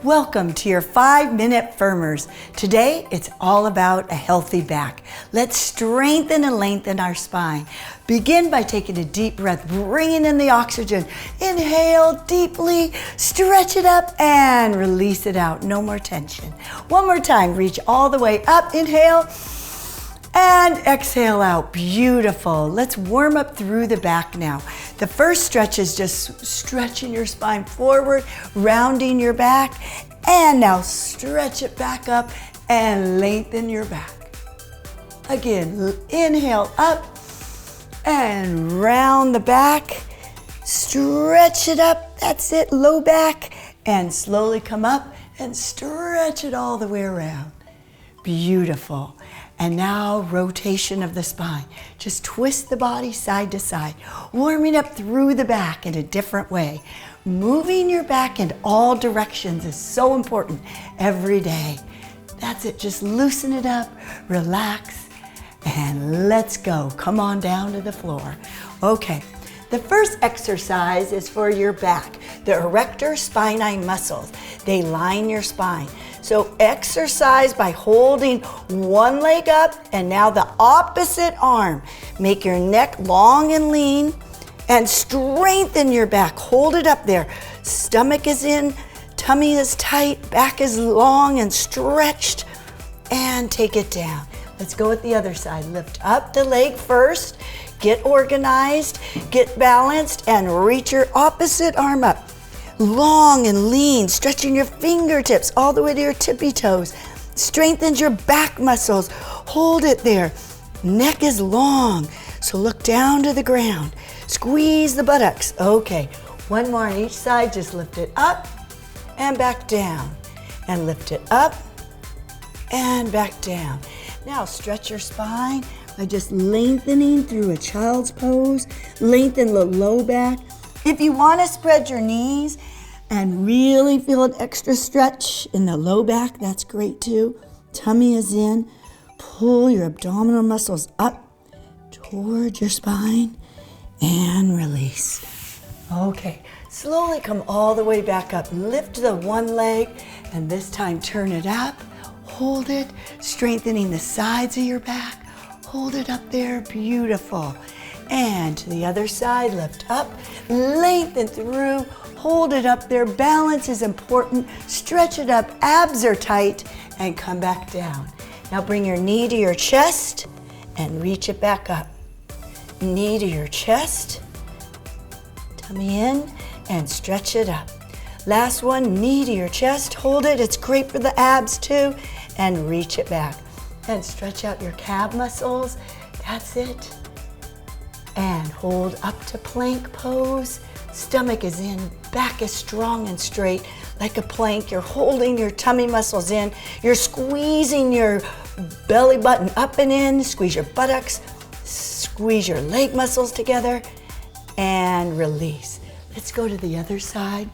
Welcome to your 5-minute firmers. Today, it's all about a healthy back. Let's strengthen and lengthen our spine. Begin by taking a deep breath, bringing in the oxygen. Inhale deeply, stretch it up, and release it out. No more tension. One more time, reach all the way up. Inhale, and exhale out. Beautiful. Let's warm up through the back now. The first stretch is just stretching your spine forward, rounding your back, and now stretch it back up and lengthen your back. Again, inhale up and round the back, stretch it up, that's it, low back, and slowly come up and stretch it all the way around. Beautiful. And now rotation of the spine. Just twist the body side to side, warming up through the back in a different way. Moving your back in all directions is so important every day. That's it, just loosen it up, relax, and let's go. Come on down to the floor. Okay, the first exercise is for your back. The erector spinae muscles, they line your spine. So exercise by holding one leg up and now the opposite arm. Make your neck long and lean and strengthen your back. Hold it up there. Stomach is in, tummy is tight, back is long and stretched, and take it down. Let's go with the other side. Lift up the leg first, get organized, get balanced, and reach your opposite arm up. Long and lean, stretching your fingertips all the way to your tippy toes. Strengthens your back muscles. Hold it there. Neck is long, so look down to the ground. Squeeze the buttocks. Okay, one more on each side. Just lift it up and back down. And lift it up and back down. Now stretch your spine by just lengthening through a child's pose. Lengthen the low back. If you want to spread your knees and really feel an extra stretch in the low back, that's great too. Tummy is in. Pull your abdominal muscles up toward your spine and release. Okay, slowly come all the way back up. Lift the one leg and this time turn it up. Hold it, strengthening the sides of your back. Hold it up there, beautiful. And to the other side, lift up, lengthen through, hold it up there. Balance is important. Stretch it up, abs are tight, and come back down. Now bring your knee to your chest and reach it back up. Knee to your chest, tummy in, and stretch it up. Last one, knee to your chest, hold it. It's great for the abs too, and reach it back. And stretch out your calf muscles. That's it. And hold up to plank pose. Stomach is in, back is strong and straight like a plank. You're holding your tummy muscles in. You're squeezing your belly button up and in. Squeeze your buttocks. Squeeze your leg muscles together and release. Let's go to the other side.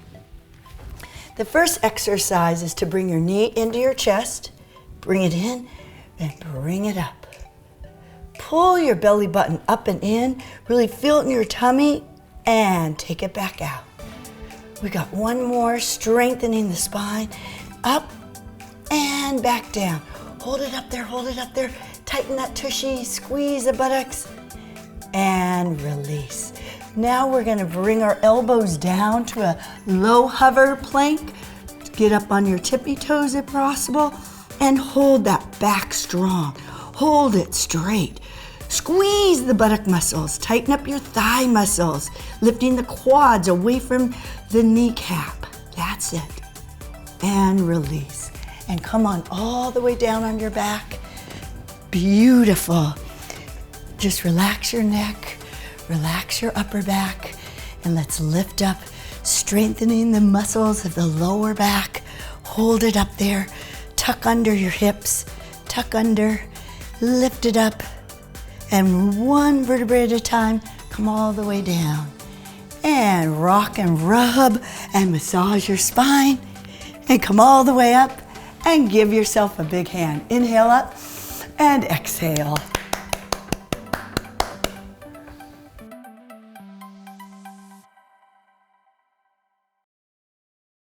The first exercise is to bring your knee into your chest. Bring it in and bring it up. Pull your belly button up and in, really feel it in your tummy, and take it back out. We got one more, strengthening the spine, up and back down. Hold it up there, tighten that tushy, squeeze the buttocks, and release. Now we're gonna bring our elbows down to a low hover plank. Get up on your tippy toes if possible, and hold that back strong. Hold it straight. Squeeze the buttock muscles. Tighten up your thigh muscles. Lifting the quads away from the kneecap. That's it. And release. And come on all the way down on your back. Beautiful. Just relax your neck. Relax your upper back. And let's lift up, strengthening the muscles of the lower back. Hold it up there. Tuck under your hips. Tuck under. Lift it up, and one vertebrae at a time, come all the way down. And rock and rub and massage your spine, and come all the way up and give yourself a big hand. Inhale up and exhale.